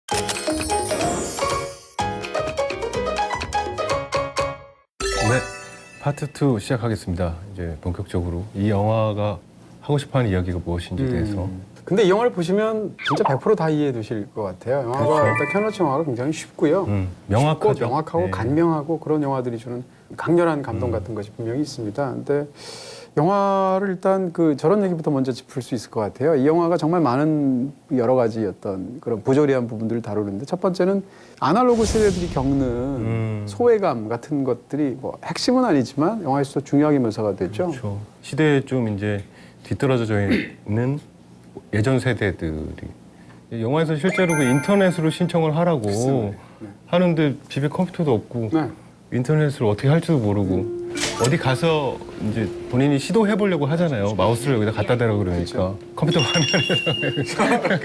네, 파트 2 시작하겠습니다. 이제 본격적으로 이 영화가 하고 싶어하는 이야기가 무엇인지에 대해서. 근데 이 영화를 보시면 진짜 100% 다 이해해 두실 것 같아요. 영화가 그렇죠. 일단 켜너치 영화가 굉장히 쉽고요. 명확하죠. 쉽고 명확하고 네. 간명하고 그런 영화들이 주는 강렬한 감동 같은 것이 분명히 있습니다. 근데 영화를 일단 저런 얘기부터 먼저 짚을 수 있을 것 같아요. 이 영화가 정말 많은 여러 가지 어떤 그런 부조리한 부분들을 다루는데 첫 번째는 아날로그 세대들이 겪는 소외감 같은 것들이 뭐 핵심은 아니지만 영화에서 중요하게 묘사가 되죠. 그렇죠. 시대에 좀 이제 뒤떨어져 있는 예전 세대들이 영화에서 실제로 그 인터넷으로 신청을 하라고 네. 하는데 집에 컴퓨터도 없고 네. 인터넷을 어떻게 할지도 모르고 어디 가서 이제 본인이 시도해 보려고 하잖아요. 마우스를 여기다 갖다 대라고 그러니까 컴퓨터 화면에다가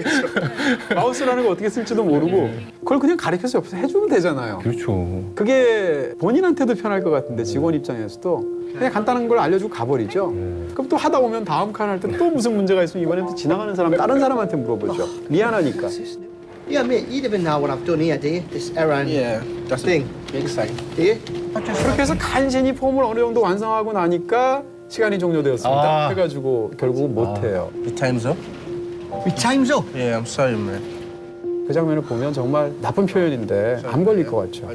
마우스라는 거 어떻게 쓸지도 모르고 그걸 그냥 가르쳐서 옆에서 해주면 되잖아요. 그렇죠. 그게 본인한테도 편할 것 같은데 직원 입장에서도 그냥 간단한 걸 알려주고 가버리죠. 그럼 또 하다 보면 다음 칸 할 때 또 무슨 문제가 있으면 이번엔 또 지나가는 사람 다른 사람한테 물어보죠. 미안하니까. Yeah, mate, you don't even know what I've done here, do you? This errand thing. big thing. Do you? 그렇게 해서 간신히 폼을 어느 정도 완성하고 나니까 시간이 종료되었습니다. 아. 해가지고 결국 못해요. Your time's up. My time's up. Yeah, I'm sorry, man. 그 장면을 보면 정말 나쁜 표현인데 안 걸릴 것 같죠.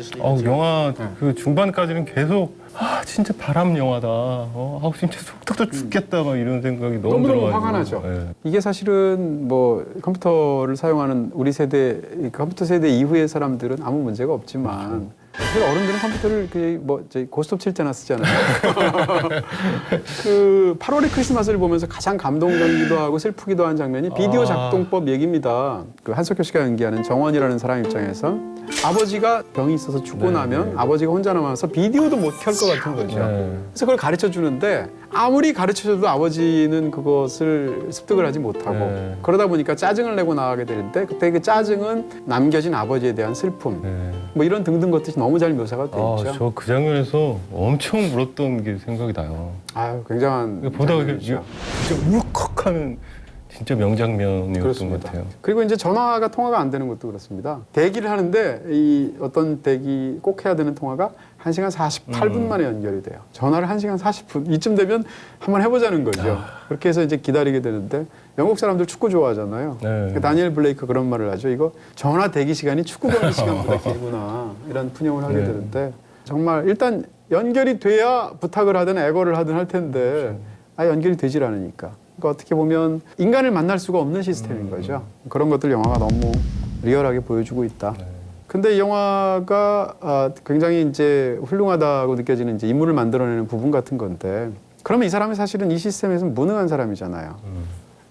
영화 그 중반까지는 계속 진짜 바람 영화다. 진짜 속닥도 죽겠다 막 이런 생각이 너무 너무너무 들어가지고. 화가 나죠. 네. 이게 사실은 뭐 컴퓨터를 사용하는 우리 세대, 컴퓨터 세대 이후의 사람들은 아무 문제가 없지만 사실 어른들은 컴퓨터를 고스톱 칠 때나 쓰잖아요. 그 8월의 크리스마스를 보면서 가장 감동적이기도 하고 슬프기도 한 장면이 비디오 작동법 얘기입니다. 그 한석규 씨가 연기하는 정원이라는 사람 입장에서 아버지가 병이 있어서 죽고 나면 아버지가 혼자 남아서 비디오도 못 켤 것 같은 거죠. 그래서 그걸 가르쳐 주는데 아무리 가르쳐줘도 아버지는 그것을 습득을 하지 못하고 그러다 보니까 짜증을 내고 나가게 되는데 그때 그 짜증은 남겨진 아버지에 대한 슬픔 뭐 이런 등등 것들이 너무 잘 묘사가 돼 있죠. 저 그 장면에서 엄청 울었던 게 생각이 나요. 아유 굉장한 보다가 장면이죠. 진짜 울컥하는 진짜 명장면이었던 것 같아요. 그리고 이제 전화가 통화가 안 되는 것도 그렇습니다. 대기를 하는데 이 어떤 대기 꼭 해야 되는 통화가 1시간 48분 만에 연결이 돼요. 전화를 1시간 40분 이쯤 되면 한번 해보자는 거죠. 그렇게 해서 이제 기다리게 되는데 영국 사람들 축구 좋아하잖아요. 그 다니엘 블레이크 그런 말을 하죠. 이거 전화 대기 시간이 축구 경기 시간보다 길구나 이런 푸념을 하게 되는데 정말 일단 연결이 돼야 부탁을 하든 애걸을 하든 할 텐데 연결이 되질 않으니까. 그러니까 어떻게 보면 인간을 만날 수가 없는 시스템인 거죠. 그런 것들 영화가 너무 리얼하게 보여주고 있다. 근데 이 영화가 굉장히 이제 훌륭하다고 느껴지는 이제 인물을 만들어내는 부분 같은 건데 그러면 이 사람이 사실은 이 시스템에서는 무능한 사람이잖아요.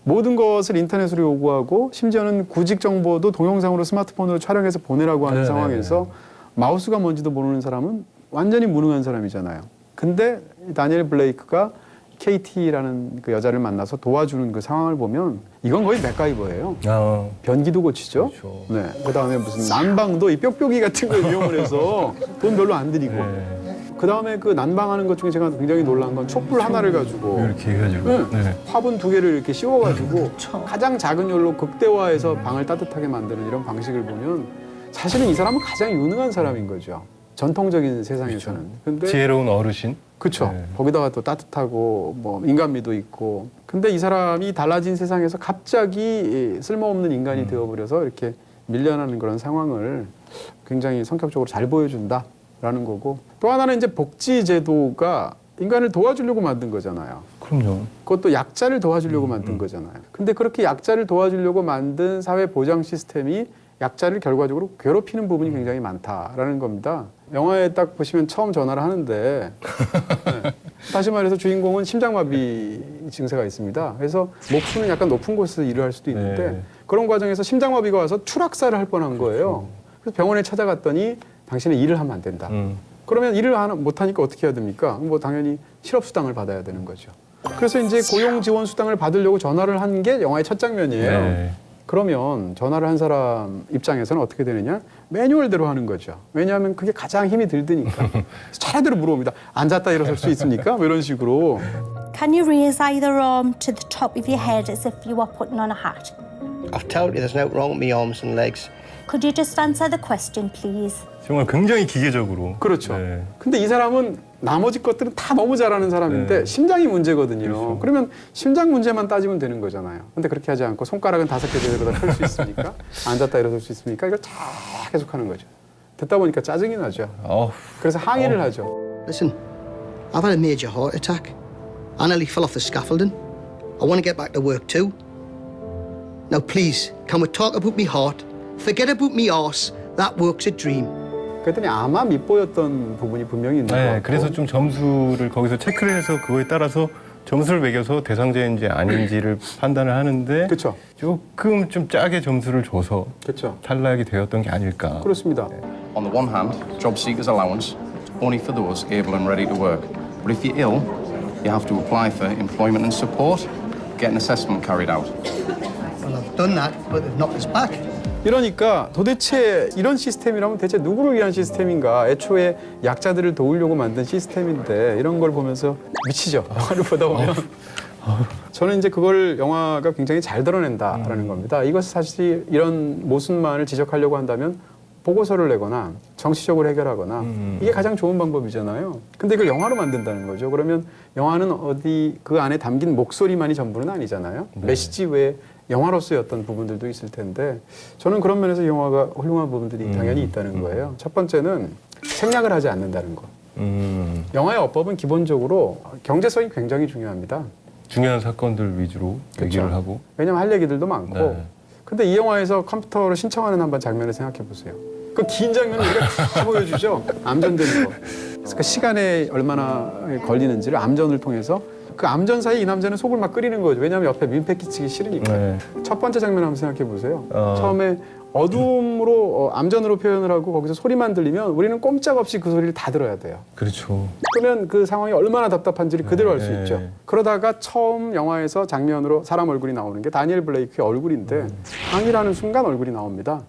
모든 것을 인터넷으로 요구하고 심지어는 구직 정보도 동영상으로 스마트폰으로 촬영해서 보내라고 하는 상황에서 마우스가 뭔지도 모르는 사람은 완전히 무능한 사람이잖아요. 근데 다니엘 블레이크가 KT라는 그 여자를 만나서 도와주는 그 상황을 보면 이건 거의 맥가이버예요. 변기도 고치죠. 그렇죠. 네. 그다음에 무슨 난방도 이 뾱뾱이 같은 걸 이용을 해서 돈 별로 안 들이고. 그다음에 그 난방하는 것 중에 제가 굉장히 놀란 건 촛불 하나를 가지고 이렇게 해가지고 화분 2개를 이렇게 씌워가지고 가장 작은 열로 극대화해서 방을 따뜻하게 만드는 이런 방식을 보면 사실은 이 사람은 가장 유능한 사람인 거죠. 전통적인 세상에서는. 근데 지혜로운 어르신. 그렇죠. 거기다가 또 따뜻하고 뭐 인간미도 있고. 근데 이 사람이 달라진 세상에서 갑자기 쓸모없는 인간이 되어버려서 이렇게 밀려나는 그런 상황을 굉장히 성격적으로 잘 보여준다라는 거고. 또 하나는 이제 복지 제도가 인간을 도와주려고 만든 거잖아요. 그럼요. 그것도 약자를 도와주려고 만든 거잖아요. 근데 그렇게 약자를 도와주려고 만든 사회 보장 시스템이 약자를 결과적으로 괴롭히는 부분이 굉장히 많다라는 겁니다. 영화에 딱 보시면 처음 전화를 하는데 다시 말해서 주인공은 심장마비 증세가 있습니다. 그래서 목수는 약간 높은 곳에서 일을 할 수도 있는데 그런 과정에서 심장마비가 와서 추락사를 할 뻔한 거예요. 그래서 병원에 찾아갔더니 당신은 일을 하면 안 된다. 그러면 일을 못하니까 어떻게 해야 됩니까? 뭐 당연히 실업수당을 받아야 되는 거죠. 그래서 이제 고용지원수당을 받으려고 전화를 한 게 영화의 첫 장면이에요. 그러면 전화를 한 사람 입장에서는 어떻게 되느냐? 매뉴얼대로 하는 거죠. 왜냐하면 그게 가장 힘이 들드니까. 차례대로 물어봅니다. 앉았다 일어설 수 있습니까? 뭐 이런 식으로. Can you raise either arm to the top of your head as if you were putting on a hat? I've told you there's no wrong with my arms and legs. Could you just answer the question, please? 정말 굉장히 기계적으로. 그렇죠. 네. 근데 이 사람은 나머지 것들은 다 너무 잘하는 사람인데 네. 심장이 문제거든요. 그렇죠. 그러면 심장 문제만 따지면 되는 거잖아요. 근데 그렇게 하지 않고 손가락은 5개 제대로 다 펼 수 있습니까? 앉았다 일어설 수 있습니까? 이걸 쫙 계속 하는 거죠. 듣다 보니까 짜증이 나죠. 그래서 항의를 하죠. Listen, I've had a major heart attack. I nearly fell off the scaffolding. I want to get back to work too. Now please, can we talk about me heart? Forget about me arse. That work's a dream. 그랬더니 아마 밉보였던 부분이 분명히 있는 것 네, 같고. 그래서 좀 점수를 거기서 체크를 해서 그거에 따라서 점수를 매겨서 대상자인지 아닌지를 판단을 하는데 그렇죠. 조금 좀 짜게 점수를 줘서 그렇죠. 탈락이 되었던 게 아닐까. 그렇습니다. On the one hand, job seekers allowance only for those able and ready to work. But if you're ill, you have to apply for employment and support, get an assessment carried out. Well, I've done that, but they've knocked us back. 이러니까 도대체 이런 시스템이라면 대체 누구를 위한 시스템인가? 애초에 약자들을 도우려고 만든 시스템인데 이런 걸 보면서 미치죠. 영화를 보다 보면. 저는 이제 그걸 영화가 굉장히 잘 드러낸다라는 겁니다. 이것이 사실 이런 모순만을 지적하려고 한다면 보고서를 내거나 정치적으로 해결하거나 이게 가장 좋은 방법이잖아요. 근데 이걸 영화로 만든다는 거죠. 그러면 영화는 어디 그 안에 담긴 목소리만이 전부는 아니잖아요. 메시지 외에 영화로서의 어떤 부분들도 있을 텐데 저는 그런 면에서 영화가 훌륭한 부분들이 당연히 있다는 거예요. 첫 번째는 생략을 하지 않는다는 것. 영화의 어법은 기본적으로 경제성이 굉장히 중요합니다. 중요한 사건들 위주로 얘기를 하고. 왜냐면 할 얘기들도 많고. 네. 근데 이 영화에서 컴퓨터로 신청하는 한번 장면을 생각해 보세요. 그 긴 장면을 우리가 다 보여주죠. 암전되는 거. 그래서 그 시간에 얼마나 걸리는지를 암전을 통해서 그 암전 사이 이 남자는 속을 막 끓이는 거죠. 왜냐하면 옆에 민폐 끼치기 싫으니까. 네. 첫 번째 장면 한번 생각해 보세요. 처음에 어둠으로 암전으로 표현을 하고 거기서 소리만 들리면 우리는 꼼짝없이 그 소리를 다 들어야 돼요. 그렇죠. 그러면 그 상황이 얼마나 답답한지를 그대로 알 수 네. 있죠. 그러다가 처음 영화에서 장면으로 사람 얼굴이 나오는 게 다니엘 블레이크의 얼굴인데 항이라는 순간 얼굴이 나옵니다.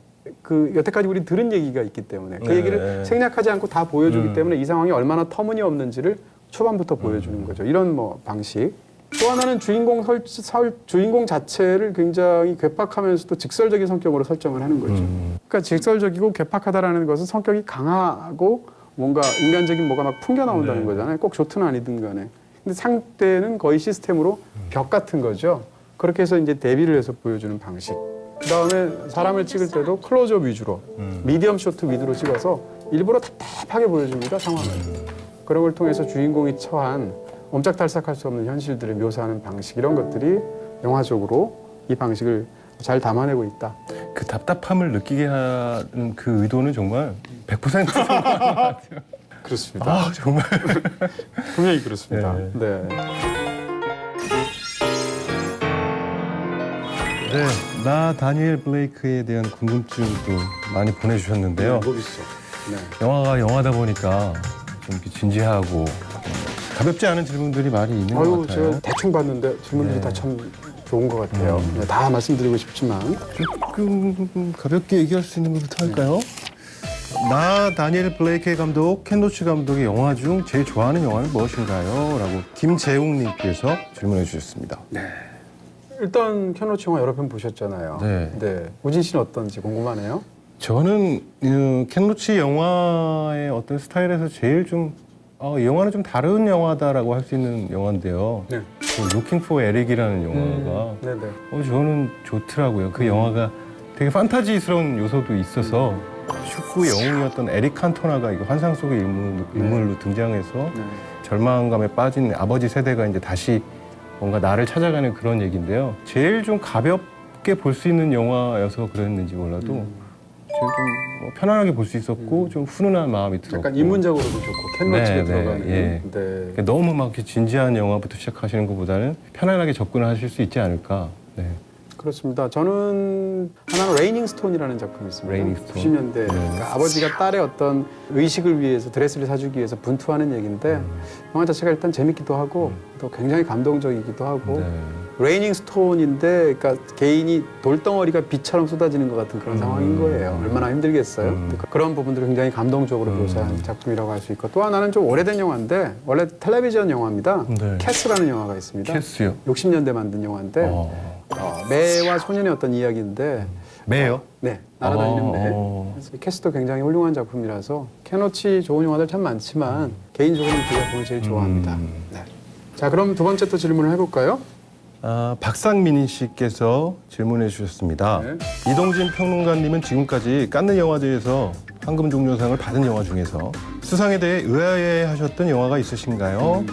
그 여태까지 우리 들은 얘기가 있기 때문에 그 네. 얘기를 생략하지 않고 다 보여주기 때문에 이 상황이 얼마나 터무니없는지를 초반부터 보여주는 거죠. 이런 뭐 방식. 또 하나는 주인공 자체를 굉장히 괴팍하면서도 직설적인 성격으로 설정을 하는 거죠. 그러니까 직설적이고 괴팍하다라는 것은 성격이 강하고 뭔가 인간적인 뭐가 막 풍겨 나온다는 거잖아요. 꼭 좋든 아니든 간에. 근데 상대는 거의 시스템으로 벽 같은 거죠. 그렇게 해서 이제 대비를 해서 보여주는 방식. 그다음에 사람을 찍을 때도 클로즈업 위주로, 미디엄 쇼트 위주로 찍어서 일부러 답답하게 보여줍니다, 상황을. 그런 걸 통해서 주인공이 처한 옴짝달싹할 수 없는 현실들을 묘사하는 방식 이런 것들이 영화적으로 이 방식을 잘 담아내고 있다. 그 답답함을 느끼게 하는 그 의도는 정말 100%인 것 같아요. 그렇습니다. 아, 정말. 분명히 그렇습니다. 네. 네. 네, 나 다니엘 블레이크에 대한 궁금증도 많이 보내주셨는데요. 뭐 있어? 네. 영화가 영화다 보니까 좀 이렇게 진지하고 가볍지 않은 질문들이 많이 있는 것 아유, 같아요. 제가 대충 봤는데 질문들이 다 참 좋은 것 같아요. 네, 다 말씀드리고 싶지만 조금 가볍게 얘기할 수 있는 것부터 할까요? 나 다니엘 블레이크 감독, 켄 로치 감독의 영화 중 제일 좋아하는 영화는 무엇인가요? 라고 김재웅님께서 질문해 주셨습니다. 일단 켄 로치 영화 여러 편 보셨잖아요. 네. 우진 씨는 어떤지 궁금하네요. 저는 켄 로치 영화의 어떤 스타일에서 제일 좀 이 영화는 좀 다른 영화다라고 할 수 있는 영화인데요. 네. Looking for Eric이라는 영화가 네네. 저는 좋더라고요. 그 영화가 되게 판타지스러운 요소도 있어서 축구 영웅이었던 에릭 칸토나가 이거 환상 속의 인물로 등장해서 네. 절망감에 빠진 아버지 세대가 이제 다시 뭔가 나를 찾아가는 그런 얘기인데요. 제일 좀 가볍게 볼 수 있는 영화여서 그랬는지 몰라도 제일 좀 뭐 편안하게 볼 수 있었고 좀 훈훈한 마음이 들었고 약간 인문적으로도 좋고 켄 로치가 네, 들어가는. 네. 네. 너무 막 이렇게 진지한 영화부터 시작하시는 것보다는 편안하게 접근을 하실 수 있지 않을까. 네. 그렇습니다. 저는 하나는 레이닝 스톤이라는 작품이 있습니다. 레이닝 스톤. 90년대 네. 그러니까 아버지가 딸의 어떤 의식을 위해서 드레스를 사주기 위해서 분투하는 얘기인데 영화 자체가 일단 재밌기도 하고 또 굉장히 감동적이기도 하고 네. 레이닝 스톤인데 그러니까 개인이 돌덩어리가 비처럼 쏟아지는 것 같은 그런 상황인 거예요. 얼마나 힘들겠어요. 그런 부분들을 굉장히 감동적으로 묘사한 작품이라고 할 수 있고 또 하나는 좀 오래된 영화인데 원래 텔레비전 영화입니다. 네. 캐스라는 영화가 있습니다. 캐스요. 60년대 만든 영화인데 매와 소년의 어떤 이야기인데 매요? 네, 날아다니는 매. 그래서 이 캐스도 굉장히 훌륭한 작품이라서 캐노치 좋은 영화들 참 많지만 개인적으로는 그 작품을 제일 좋아합니다. 네. 자, 그럼 두 번째 또 질문을 해볼까요? 박상민 씨께서 질문해 주셨습니다. 네. 이동진 평론가님은 지금까지 칸느 영화제에서 황금 종려상을 받은 영화 중에서 수상에 대해 의아해하셨던 영화가 있으신가요?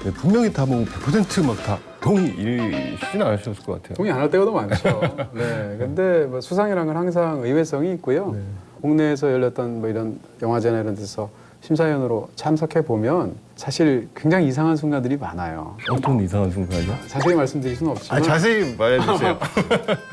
네, 분명히 다 뭐 100%막 다 동의이시진 않으셨을 것 같아요. 동의 안 할 때가 더 많죠. 네, 근데 뭐 수상이라는 건 항상 의외성이 있고요. 네. 국내에서 열렸던 뭐 이런 영화제나 이런 데서 심사위원으로 참석해 보면 사실 굉장히 이상한 순간들이 많아요. 어떤 이상한 순간이요? 자세히 말씀드릴 수는 없지만 자세히 말해주세요.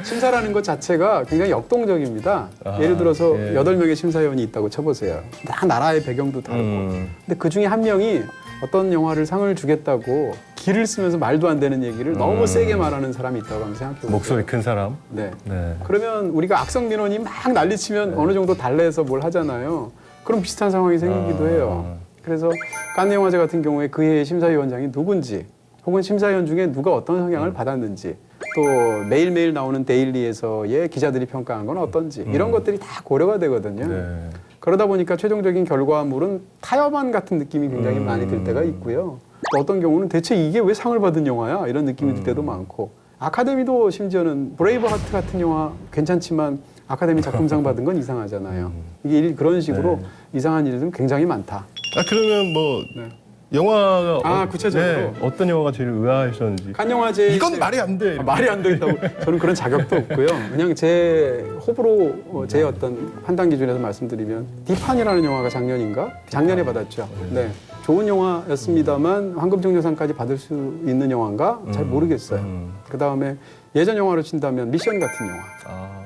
심사라는 것 자체가 굉장히 역동적입니다. 예를 들어서 예. 8명의 심사위원이 있다고 쳐보세요. 다 나라의 배경도 다르고. 근데 그 중에 한 명이 어떤 영화를 상을 주겠다고 기를 쓰면서 말도 안 되는 얘기를 너무 세게 말하는 사람이 있다고 한번 생각해보세요. 목소리 큰 사람. 네. 네. 그러면 우리가 악성 민원이 막 난리치면 어느 정도 달래서 뭘 하잖아요. 그럼 비슷한 상황이 생기기도 해요. 그래서 칸느 영화제 같은 경우에 그 해의 심사위원장이 누군지 혹은 심사위원 중에 누가 어떤 성향을 받았는지 또 매일매일 나오는 데일리에서의 기자들이 평가한 건 어떤지 이런 것들이 다 고려가 되거든요. 네. 그러다 보니까 최종적인 결과물은 타협안 같은 느낌이 굉장히 많이 들 때가 있고요. 또 어떤 경우는 대체 이게 왜 상을 받은 영화야? 이런 느낌이 들 때도 많고 아카데미도 심지어는 브레이브 하트 같은 영화 괜찮지만 아카데미 작품상 받은 건 이상하잖아요. 이게 그런 식으로 이상한 일들은 굉장히 많다. 그러면 뭐 네. 영화가 구체적으로? 어떤 영화가 제일 의아하셨는지. 칸 영화제 이건 말이 안 돼. 말이 안 되겠다고 저는 그런 자격도 없고요. 그냥 제 호불호 제 어떤 판단 기준에서 말씀드리면 디판이라는 영화가 작년에 받았죠. 네. 좋은 영화였습니다만 황금종려상까지 받을 수 있는 영화인가 잘 모르겠어요. 그 다음에 예전 영화로 친다면 미션 같은 영화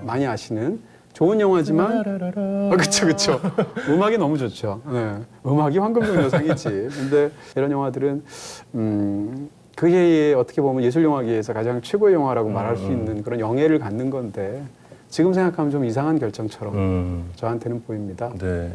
많이 아시는 좋은 영화지만 그쵸 음악이 너무 좋죠. 네. 음악이 황금종려상이지. 근데 이런 영화들은 그 해에 어떻게 보면 예술영화계에서 가장 최고의 영화라고 말할 수 있는 그런 영예를 갖는 건데 지금 생각하면 좀 이상한 결정처럼 저한테는 보입니다. 네.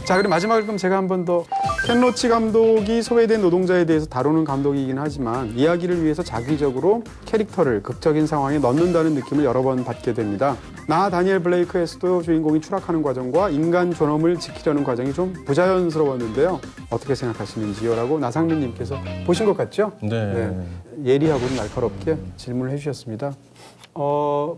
자, 그럼 마지막으로 그럼 제가 한 번 더 켄 로치 감독이 소외된 노동자에 대해서 다루는 감독이긴 하지만 이야기를 위해서 자기적으로 캐릭터를 극적인 상황에 넣는다는 느낌을 여러 번 받게 됩니다. 나 다니엘 블레이크에서도 주인공이 추락하는 과정과 인간 존엄을 지키려는 과정이 좀 부자연스러웠는데요. 어떻게 생각하시는지요? 라고 나상민 님께서 보신 것 같죠? 네. 예리하고 날카롭게 질문을 해주셨습니다.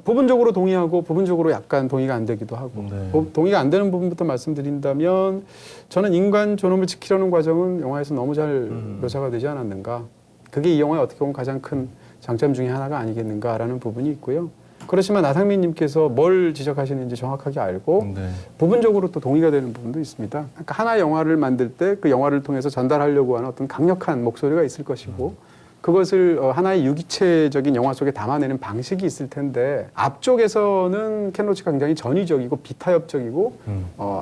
부분적으로 동의하고 부분적으로 약간 동의가 안 되기도 하고 동의가 안 되는 부분부터 말씀드린다면 저는 인간 존엄을 지키려는 과정은 영화에서 너무 잘 묘사가 되지 않았는가. 그게 이 영화의 어떻게 보면 가장 큰 장점 중에 하나가 아니겠는가라는 부분이 있고요. 그렇지만 나상민 님께서 뭘 지적하시는지 정확하게 알고 부분적으로 또 동의가 되는 부분도 있습니다. 그러니까 하나의 영화를 만들 때 그 영화를 통해서 전달하려고 하는 어떤 강력한 목소리가 있을 것이고 그것을 하나의 유기체적인 영화 속에 담아내는 방식이 있을 텐데 앞쪽에서는 켄 로치가 굉장히 전위적이고 비타협적이고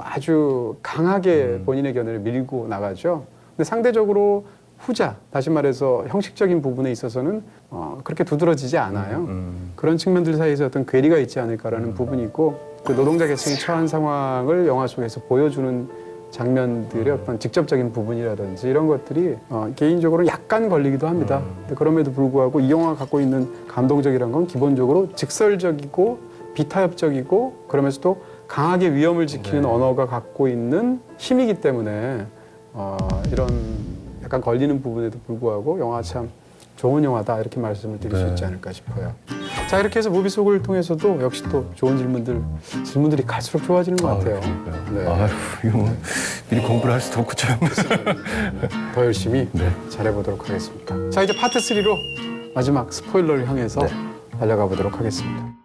아주 강하게 본인의 견해를 밀고 나가죠. 근데 상대적으로 후자, 다시 말해서 형식적인 부분에 있어서는 그렇게 두드러지지 않아요. 그런 측면들 사이에서 어떤 괴리가 있지 않을까라는 부분이 있고 그 노동자 계층이 처한 상황을 영화 속에서 보여주는 장면들의 어떤 직접적인 부분이라든지 이런 것들이 개인적으로 약간 걸리기도 합니다. 근데 그럼에도 불구하고 이 영화가 갖고 있는 감동적이라는 건 기본적으로 직설적이고 비타협적이고 그러면서도 강하게 위험을 지키는 언어가 갖고 있는 힘이기 때문에 이런 약간 걸리는 부분에도 불구하고 영화 참 좋은 영화다 이렇게 말씀을 드릴 수 있지 않을까 싶어요. 자, 이렇게 해서 무비 속을 통해서도 역시 또 좋은 질문들이 갈수록 좋아지는 것 같아요. 네. 아유, 이거 뭐 미리 공부를 할 수도 없고 참. 더 열심히 잘해보도록 하겠습니다. 자, 이제 파트 3로 마지막 스포일러를 향해서 달려가 보도록 하겠습니다.